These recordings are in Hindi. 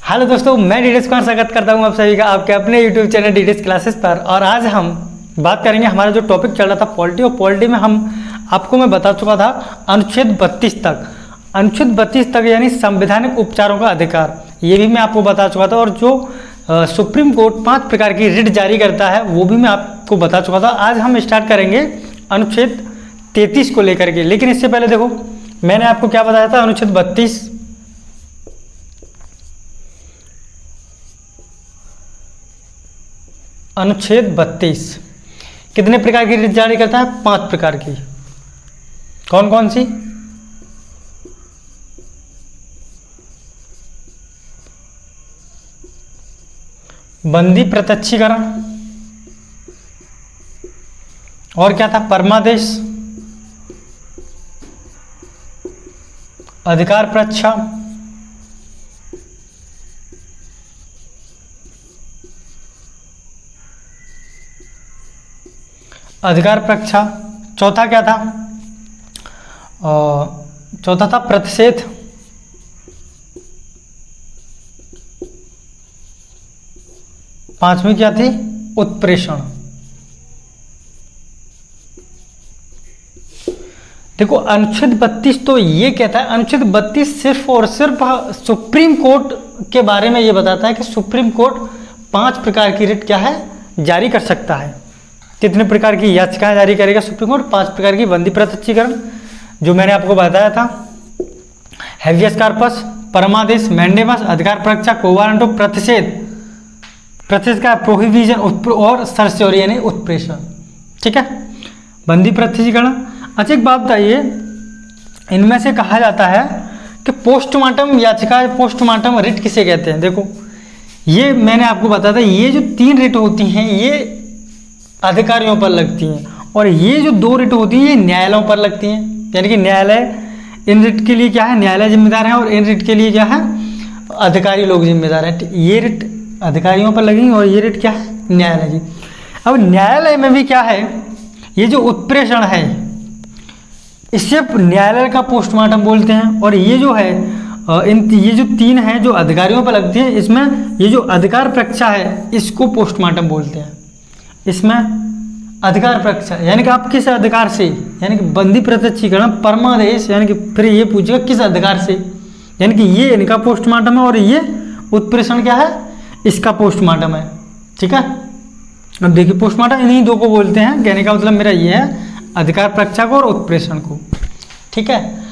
हेलो दोस्तों, मैं डीडेस कुमार स्वागत करता हूं आप सभी का आपके अपने यूट्यूब चैनल डीडेस क्लासेस पर। और आज हम बात करेंगे, हमारा जो टॉपिक चल रहा था पॉलिटी, और पॉलिटी में मैं बता चुका था अनुच्छेद 32 तक। अनुच्छेद 32 तक यानी संवैधानिक उपचारों का अधिकार, ये भी मैं आपको बता चुका था। और जो सुप्रीम कोर्ट 5 प्रकार की रिट जारी करता है वो भी मैं आपको बता चुका था। आज हम स्टार्ट करेंगे अनुच्छेद 33 को लेकर के। लेकिन इससे पहले देखो, मैंने आपको क्या बताया था, अनुच्छेद 32 कितने प्रकार की रिट जारी करता है? 5 प्रकार की। कौन कौन सी? बंदी प्रत्यक्षीकरण, और क्या था? परमादेश, अधिकार परीक्षा, अधिकार परीक्षा। चौथा क्या था? चौथा था प्रतिषेध। पांचवी क्या थी? उत्प्रेषण। देखो, अनुच्छेद 32 तो ये कहता है, अनुच्छेद 32 सिर्फ और सिर्फ सुप्रीम कोर्ट के बारे में ये बताता है कि सुप्रीम कोर्ट 5 प्रकार की रिट क्या है जारी कर सकता है। कितने प्रकार की याचिकाएं जारी करेगा सुप्रीम कोर्ट? 5 प्रकार की। बंदी प्रत्यक्षीकरण जो मैंने आपको बताया था, हैवियस कॉर्पस, परमादेश, मैंडेमस, अधिकार परीक्षा, क्वो वारंटो, प्रतिषेध का प्रोहिबिशन और सर्स्योरी यानी उत्प्रेषण। ठीक है, बंदी प्रत्यक्षीकरण। अच्छा, एक बात बताइए, इनमें से कहा जाता है कि पोस्टमार्टम याचिका, पोस्टमार्टम रिट किसे कहते हैं? देखो, ये मैंने आपको बताया था, ये जो 3 रिट होती हैं ये अधिकारियों पर लगती हैं, और ये जो 2 रिट होती हैं ये न्यायालयों पर लगती हैं। यानी कि न्यायालय इन रिट के लिए क्या है? न्यायालय जिम्मेदार है, और इन रिट के लिए क्या है? अधिकारी लोग जिम्मेदार हैं। ये रिट अधिकारियों पर लगेंगी और ये रिट क्या है? न्यायालय की। अब न्यायालय में भी क्या है? ये जो उत्प्रेषण है इससे न्यायालय का पोस्टमार्टम बोलते हैं। और ये जो है ये जो 3 हैं जो अधिकारियों पर लगती है, इसमें ये जो अधिकार परीक्षा है इसको पोस्टमार्टम बोलते हैं। इसमें अधिकार परीक्षा यानी कि आप किस अधिकार से, यानी कि बंदी प्रत्यक्षीकरण, परमादेश, यानी कि फिर ये पूछेगा किस अधिकार से, यानी कि ये इनका पोस्टमार्टम है, और ये उत्प्रेषण क्या है? इसका पोस्टमार्टम है। ठीक है, अब देखिए, पोस्टमार्टम इन्हीं 2 को बोलते हैं। कहने का मतलब मेरा ये है, अधिकार परीक्षा को और उत्प्रेषण को। ठीक है,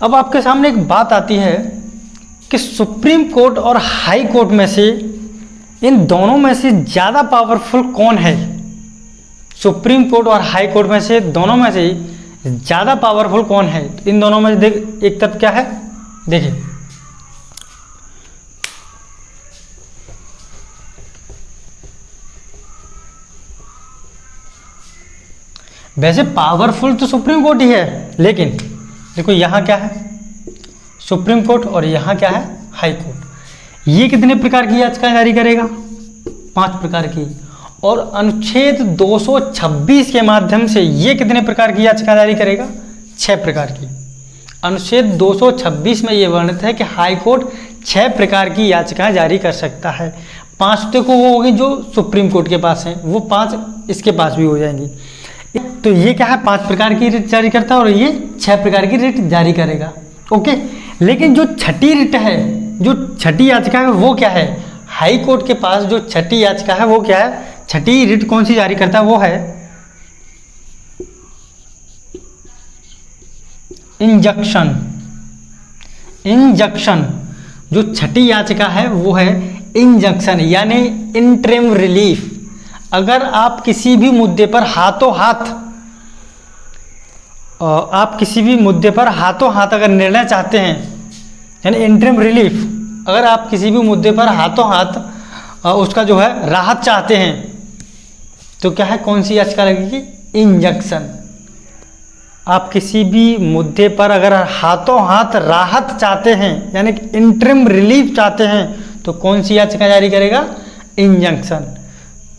अब आपके सामने एक बात आती है कि सुप्रीम कोर्ट और हाई कोर्ट में से, इन दोनों में से ज़्यादा पावरफुल कौन है? सुप्रीम कोर्ट और हाई कोर्ट में से, दोनों में से ज़्यादा पावरफुल कौन है? तो इन दोनों में से देख, एक तरफ क्या है, देखिए, वैसे पावरफुल तो सुप्रीम कोर्ट ही है, लेकिन देखो यहाँ क्या है? सुप्रीम कोर्ट, और यहाँ क्या है? High court. ये कितने प्रकार की याचिका जारी करेगा? 5 प्रकार की। और अनुच्छेद 226 के माध्यम से ये कितने प्रकार की याचिका जारी करेगा? 6 प्रकार की। अनुच्छेद 226 में ये वर्णित है कि हाई कोर्ट 6 प्रकार की याचिकाएं जारी कर सकता है। 5 तो वो होगी जो सुप्रीम कोर्ट के पास हैं, वो 5 इसके पास भी हो जाएंगी। तो ये क्या है? 5 प्रकार की रिट जारी करता है, और ये 6 प्रकार की रिट जारी करेगा। ओके, लेकिन जो छठी रिट है, जो छठी याचिका है वो क्या है? हाई कोर्ट के पास जो छठी याचिका है वो क्या है? छठी रिट कौन सी जारी करता है? वो है इंजंक्शन। इंजंक्शन, जो छठी याचिका है वो है इंजंक्शन, यानी इंटरिम रिलीफ। अगर आप किसी भी मुद्दे पर हाथों हाथ अगर निर्णय चाहते हैं, यानी इंटरिम रिलीफ, अगर आप किसी भी मुद्दे पर हाथों हाथ उसका जो है राहत चाहते हैं, तो क्या है? कौन सी याचिका लगेगी? इंजंक्शन। आप किसी भी मुद्दे पर अगर हाथों हाथ राहत चाहते हैं, यानी कि इंटरिम रिलीफ चाहते हैं, तो कौन सी याचिका जारी करेगा? इंजंक्शन।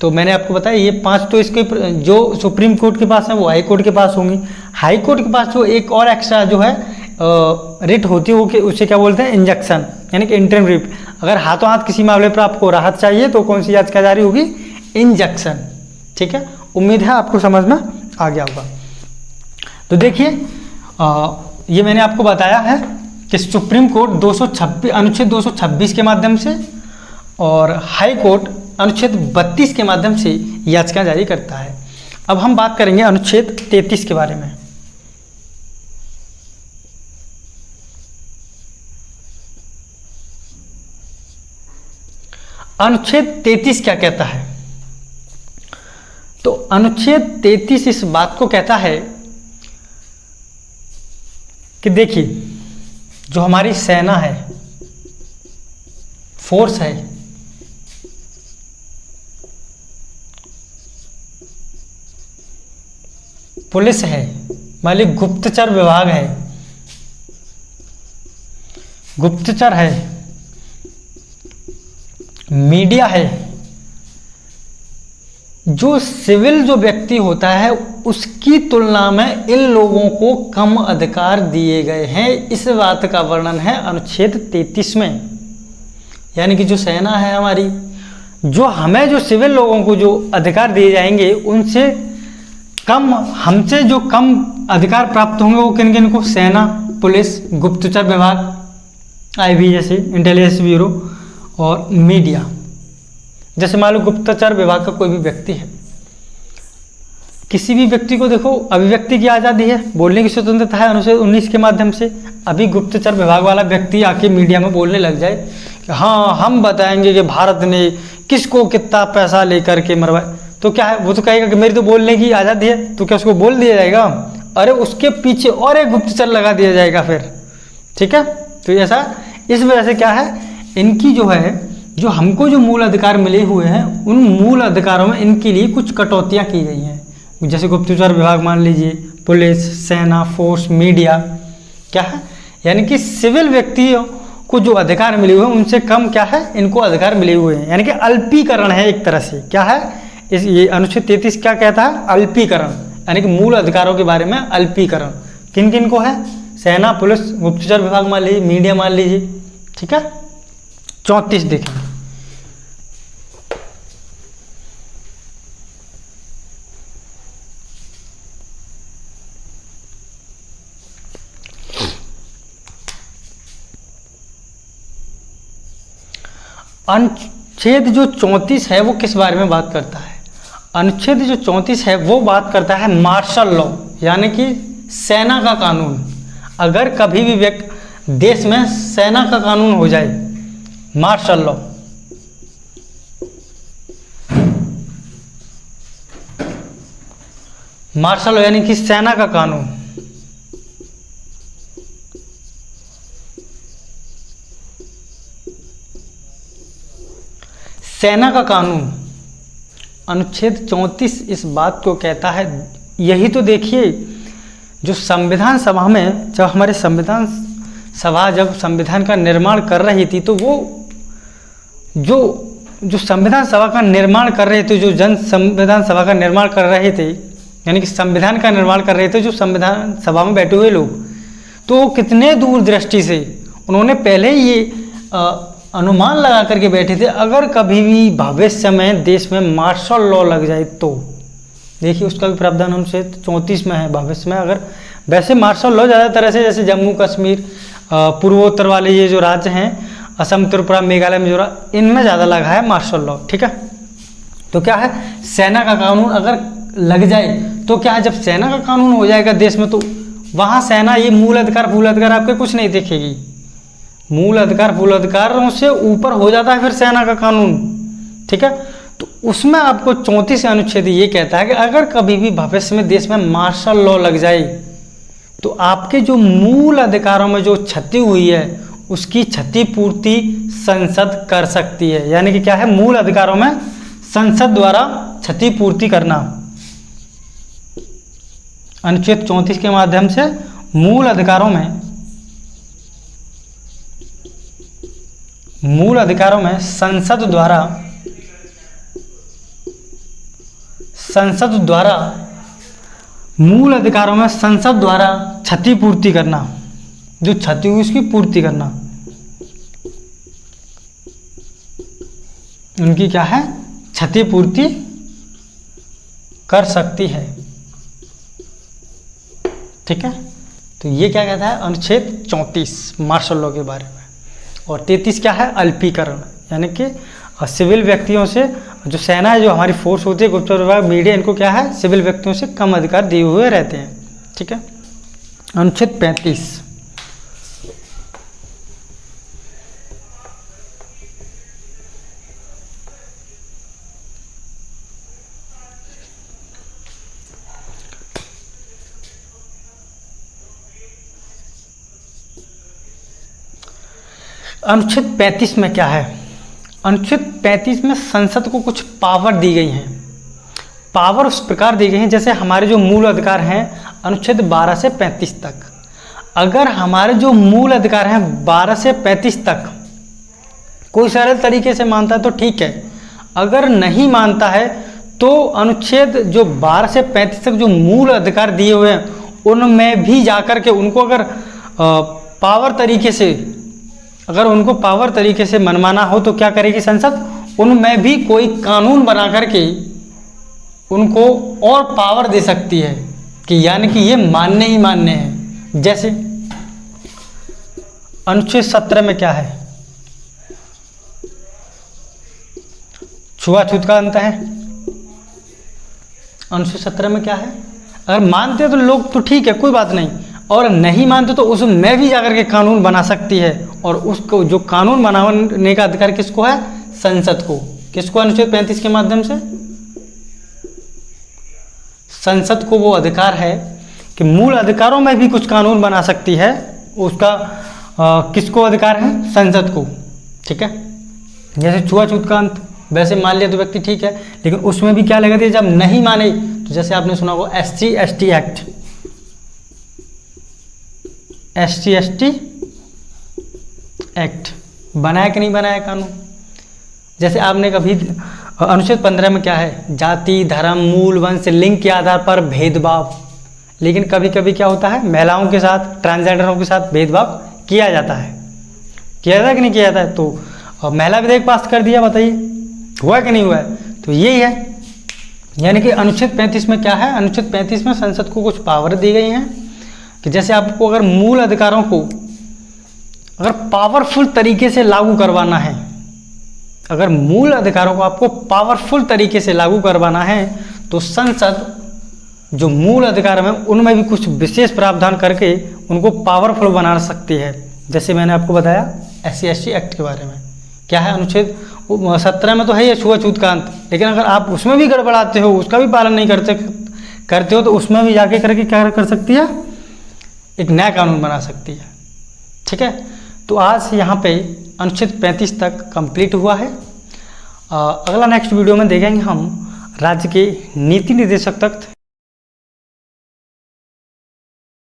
तो मैंने आपको बताया ये 5 तो इसके जो सुप्रीम कोर्ट के पास है वो हाई कोर्ट के पास होंगी। हाई कोर्ट के पास जो एक और एक्स्ट्रा जो है रिट होती है वो उसे क्या बोलते हैं? इंजंक्शन, यानी कि इंटरिम रिट। अगर हाथों हाथ किसी मामले पर आपको राहत चाहिए तो कौन सी याचिका जारी होगी? इंजंक्शन। ठीक है, उम्मीद है आपको समझ में आ गया होगा। तो देखिए ये मैंने आपको बताया है कि सुप्रीम कोर्ट 226 अनुच्छेद 226 के माध्यम से और हाई कोर्ट अनुच्छेद 32 के माध्यम से याचिका जारी करता है। अब हम बात करेंगे अनुच्छेद 33 के बारे में। अनुच्छेद 33 क्या कहता है? तो अनुच्छेद 33 इस बात को कहता है कि देखिए, जो हमारी सेना है, फोर्स है, पुलिस है, मान ली गुप्तचर विभाग है, गुप्तचर है, मीडिया है, जो सिविल जो व्यक्ति होता है उसकी तुलना में इन लोगों को कम अधिकार दिए गए हैं। इस बात का वर्णन है अनुच्छेद 33 में। यानी कि जो सेना है हमारी, जो हमें जो सिविल लोगों को जो अधिकार दिए जाएंगे उनसे कम, हमसे जो कम अधिकार प्राप्त होंगे वो किन किन को? सेना, पुलिस, गुप्तचर विभाग, आईबी जैसे इंटेलिजेंस ब्यूरो, और मीडिया। जैसे मान लो गुप्तचर विभाग का कोई भी व्यक्ति है, किसी भी व्यक्ति को देखो अभिव्यक्ति की आज़ादी है, बोलने की स्वतंत्रता है अनुच्छेद 19 के माध्यम से। अभी गुप्तचर विभाग वाला व्यक्ति आके मीडिया में बोलने लग जाए कि हाँ हम बताएंगे कि भारत ने किसको कितना पैसा लेकर के मरवाया, तो क्या है, वो तो कहेगा कि मेरी तो बोलने की आज़ादी है, तो क्या उसको बोल दिया जाएगा? अरे उसके पीछे और एक गुप्तचर लगा दिया जाएगा फिर। ठीक है, तो ऐसा इस वजह से क्या है, इनकी जो है, जो हमको जो मूल अधिकार मिले हुए हैं उन मूल अधिकारों में इनके लिए कुछ कटौतियां की गई हैं। जैसे गुप्तचर विभाग मान लीजिए, पुलिस, सेना, फोर्स, मीडिया, क्या है, यानी कि सिविल व्यक्तियों को जो अधिकार मिले हुए हैं उनसे कम क्या है, इनको अधिकार मिले हुए हैं। यानी कि अल्पीकरण है एक तरह से। क्या है इस, ये अनुच्छेद 33 क्या कहता है? अल्पीकरण, यानी कि मूल अधिकारों के बारे में अल्पीकरण। किन किन को है? सेना, पुलिस, गुप्तचर विभाग मान लीजिए, मीडिया मान लीजिए। ठीक है, 34 देखें। अनुच्छेद जो 34 है वो किस बारे में बात करता है? अनुच्छेद जो 34 है वो बात करता है मार्शल लॉ, यानी कि सेना का कानून। अगर कभी भी व्यक्ति देश में सेना का कानून हो जाए, मार्शल लॉ, मार्शल लॉ यानी कि सेना का कानून, सेना का कानून, अनुच्छेद 34 इस बात को कहता है। यही तो देखिए, जो संविधान सभा में, जब हमारे संविधान सभा जब संविधान का निर्माण कर रही थी, तो वो जो संविधान सभा का निर्माण कर रहे थे, जो जन संविधान सभा का निर्माण कर रहे थे, यानी कि संविधान का निर्माण कर रहे थे जो संविधान सभा में बैठे हुए लोग, तो कितने दूरदृष्टि से उन्होंने पहले ही ये अनुमान लगा करके बैठे थे, अगर कभी भी भविष्य में देश में मार्शल लॉ लग जाए तो देखिए उसका भी प्रावधान अनुच्छेद 34 में है। भविष्य में अगर, वैसे मार्शल लॉ ज़्यादातर से जैसे जम्मू कश्मीर, पूर्वोत्तर वाले ये जो राज्य हैं, असम, त्रिपुरा, मेघालय, मिजोरम, इनमें ज़्यादा लगा है मार्शल लॉ। ठीक है, तो क्या है, सेना का कानून अगर लग जाए तो क्या है, जब सेना का कानून हो जाएगा देश में तो वहाँ सेना ये मूल अधिकार फूल अधिकार आपके कुछ नहीं देखेगी। मूल अधिकार फूल अधिकारों से ऊपर हो जाता है फिर सेना का कानून। ठीक है, तो उसमें आपको 34 अनुच्छेद ये कहता है कि अगर कभी भी भविष्य में देश में मार्शल लॉ लग जाए तो आपके जो मूल अधिकारों में जो क्षति हुई है उसकी क्षतिपूर्ति संसद कर सकती है। यानी कि क्या है, मूल अधिकारों में संसद द्वारा क्षतिपूर्ति करना। अनुच्छेद 34 के माध्यम से मूल अधिकारों में संसद द्वारा मूल अधिकारों में संसद द्वारा क्षतिपूर्ति करना, जो क्षति हुई उसकी पूर्ति करना। उनकी क्या है, क्षतिपूर्ति कर सकती है। ठीक है, तो ये क्या कहता है, अनुच्छेद 34 मार्शल लॉ के बारे में। और 33 क्या है, अल्पीकरण, यानी कि सिविल व्यक्तियों से, जो सेना है, जो हमारी फोर्स होती है, गुप्तचर विभाग, मीडिया, इनको क्या है, सिविल व्यक्तियों से कम अधिकार दिए हुए रहते हैं। ठीक है, अनुच्छेद 35, अनुच्छेद 35 में क्या है, अनुच्छेद 35 में संसद को कुछ पावर दी गई हैं। पावर उस प्रकार दी गई हैं जैसे हमारे जो मूल अधिकार हैं अनुच्छेद 12 से 35 तक। अगर हमारे जो मूल अधिकार हैं 12 से 35 तक कोई सरल तरीके से मानता है तो ठीक है, अगर नहीं मानता है तो अनुच्छेद जो 12 से 35 तक जो मूल अधिकार दिए हुए हैं उनमें भी जाकर के उनको अगर पावर तरीके से, अगर उनको पावर तरीके से मनमाना हो तो क्या करेगी संसद, उनमें भी कोई कानून बना करके उनको और पावर दे सकती है कि यानी कि ये मानने ही मानने हैं। जैसे अनुच्छेद 17 में क्या है, छुआछूत का अंत है। अनुच्छेद 17 में क्या है, अगर मानते तो लोग तो ठीक है, कोई बात नहीं, और नहीं मानते तो उसमें भी जाकर के कानून बना सकती है। और उसको जो कानून बनाने का अधिकार किसको है, संसद को। किसको, अनुच्छेद 35 के माध्यम से संसद को वो अधिकार है कि मूल अधिकारों में भी कुछ कानून बना सकती है। उसका किसको अधिकार है, संसद को। ठीक है, जैसे छुआछूत का अंत, वैसे मान लिया तो व्यक्ति ठीक है, लेकिन उसमें भी क्या लगती है, जब नहीं माने तो जैसे आपने सुना होगा SC/ST एक्ट, SC/ST एक्ट बनाया कि नहीं बनाया कानून। जैसे आपने कभी अनुच्छेद 15 में क्या है, जाति, धर्म, मूल, वंश, लिंग के आधार पर भेदभाव, लेकिन कभी कभी क्या होता है, महिलाओं के साथ, ट्रांसजेंडरों के साथ भेदभाव किया जाता है। किया जाता है कि नहीं किया जाता है, तो महिला विधेयक पास कर दिया, बताइए हुआ कि नहीं हुआ है। तो यही है, यानी कि अनुच्छेद 35 में क्या है, अनुच्छेद 35 में संसद को कुछ पावर दी गई हैं कि जैसे आपको अगर मूल अधिकारों को अगर पावरफुल तरीके से लागू करवाना है, अगर मूल अधिकारों को आपको पावरफुल तरीके से लागू करवाना है तो संसद जो मूल अधिकार में उनमें भी कुछ विशेष प्रावधान करके उनको पावरफुल बना सकती है। जैसे मैंने आपको बताया SC/ST एक्ट के बारे में, क्या है, अनुच्छेद 17 में तो है ये छुआछूत का अंत, लेकिन अगर आप उसमें भी गड़बड़ाते हो, उसका भी पालन नहीं करते हो तो उसमें भी जाके करके क्या कर सकती है, एक नया कानून बना सकती है। ठीक है, तो आज यहाँ पे अनुच्छेद 35 तक कंप्लीट हुआ है। अगला नेक्स्ट वीडियो में देखेंगे हम राज्य के नीति निर्देशक तक।